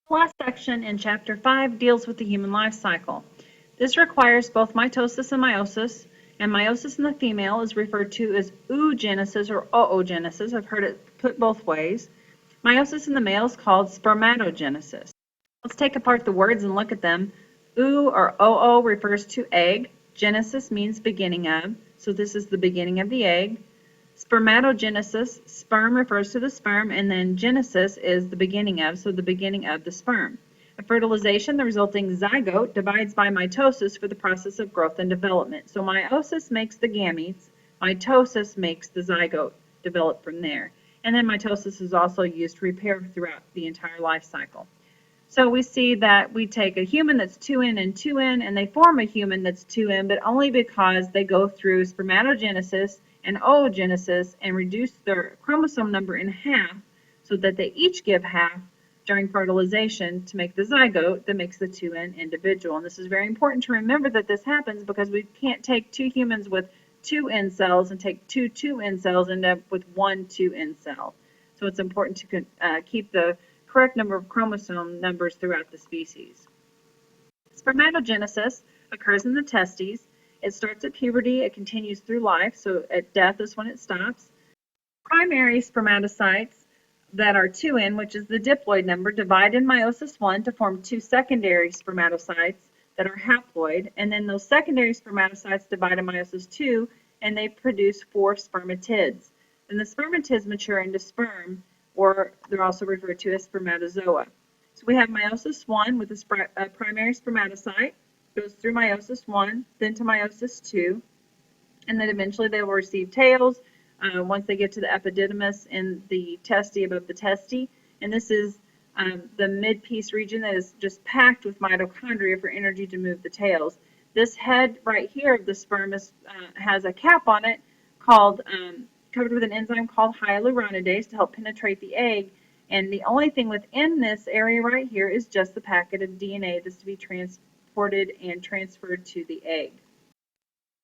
The last section in Chapter 5 deals with the human life cycle. This requires both mitosis and meiosis, and meiosis in the female is referred to as oogenesis or oogenesis. I've heard it put both ways. Meiosis in the male is called spermatogenesis. Let's take apart the words and look at them. Oo or oo refers to egg. Genesis means beginning of, so this is the beginning of the egg. Spermatogenesis, sperm refers to the sperm, and then genesis is the beginning of, so the beginning of the sperm. At fertilization, the resulting zygote divides by mitosis for the process of growth and development. So meiosis makes the gametes, mitosis makes the zygote develop from there. And then mitosis is also used to repair throughout the entire life cycle. So we see that we take a human that's 2N and 2N, and they form a human that's 2N, but only because they go through spermatogenesis and oogenesis and reduce their chromosome number in half so that they each give half during fertilization to make the zygote that makes the 2N individual. And this is very important to remember that this happens because we can't take two humans with 2N cells and take two 2N cells and end up with one 2N cell. So it's important to keep the correct number of chromosome numbers throughout the species. Spermatogenesis occurs in the testes. It starts at puberty, it continues through life, so at death is when it stops. Primary spermatocytes that are 2N, which is the diploid number, divide in meiosis 1 to form two secondary spermatocytes that are haploid, and then those secondary spermatocytes divide in meiosis 2 and they produce 4 spermatids. And the spermatids mature into sperm, or they're also referred to as spermatozoa. So we have meiosis 1 with a primary spermatocyte, goes through meiosis 1, then to meiosis 2, and then eventually they will receive tails once they get to the epididymis in the testes above the testes. And this is the mid-piece region that is just packed with mitochondria for energy to move the tails. This head right here of the sperm has a cap on it called covered with an enzyme called hyaluronidase to help penetrate the egg. And the only thing within this area right here is just the packet of DNA that's to be transported and transferred to the egg.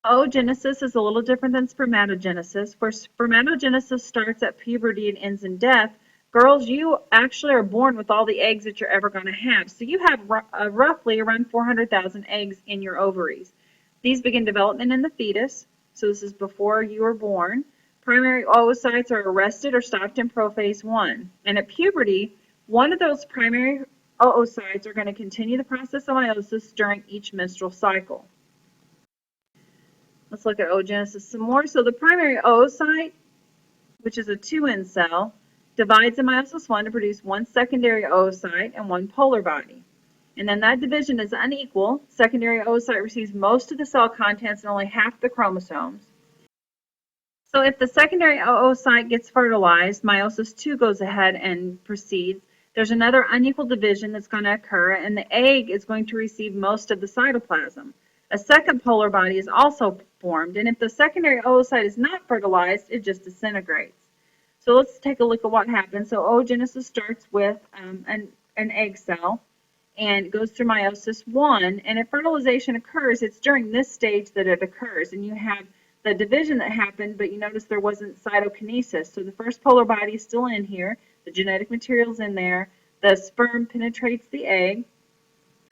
Oogenesis is a little different than spermatogenesis. Where spermatogenesis starts at puberty and ends in death, girls, you actually are born with all the eggs that you're ever going to have. So you have roughly around 400,000 eggs in your ovaries. These begin development in the fetus, so this is before you are born. Primary oocytes are arrested or stopped in prophase 1. And at puberty, one of those primary oocytes are going to continue the process of meiosis during each menstrual cycle. Let's look at oogenesis some more. So the primary oocyte, which is a 2N cell, divides in meiosis 1 to produce one secondary oocyte and one polar body. And then that division is unequal. Secondary oocyte receives most of the cell contents and only half the chromosomes. So if the secondary oocyte gets fertilized, meiosis 2 goes ahead and proceeds. There's another unequal division that's going to occur, and the egg is going to receive most of the cytoplasm. A second polar body is also formed, and if the secondary oocyte is not fertilized, it just disintegrates. So let's take a look at what happens. So oogenesis starts with an egg cell and goes through meiosis 1, and if fertilization occurs, it's during this stage that it occurs, and you have the division that happened, but you notice there wasn't cytokinesis. So the first polar body is still in here, the genetic material's in there, the sperm penetrates the egg,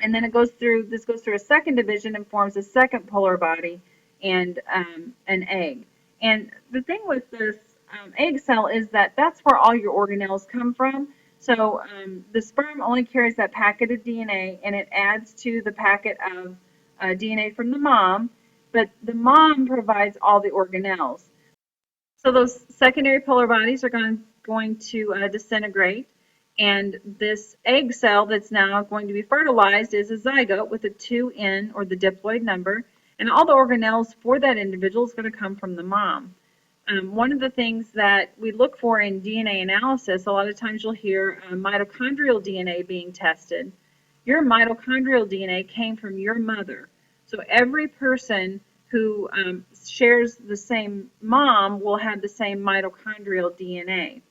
and then this goes through a second division and forms a second polar body and an egg. And the thing with this egg cell is that that's where all your organelles come from. So the sperm only carries that packet of DNA, and it adds to the packet of DNA from the mom, but the mom provides all the organelles. So those secondary polar bodies are going to disintegrate, and this egg cell that's now going to be fertilized is a zygote with a 2N, or the diploid number, and all the organelles for that individual is going to come from the mom. One of the things that we look for in DNA analysis, a lot of times you'll hear mitochondrial DNA being tested. Your mitochondrial DNA came from your mother. So every person who shares the same mom will have the same mitochondrial DNA.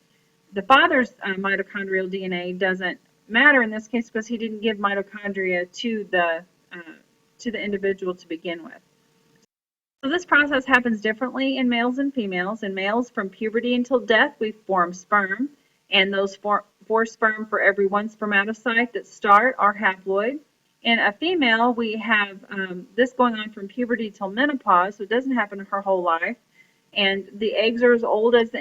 The father's mitochondrial DNA doesn't matter in this case because he didn't give mitochondria to the individual to begin with. So this process happens differently in males and females. In males, from puberty until death, we form sperm, and those 4 sperm for every 1 spermatocyte that start are haploid. In a female, we have this going on from puberty till menopause, so it doesn't happen her whole life. And the eggs are as old as the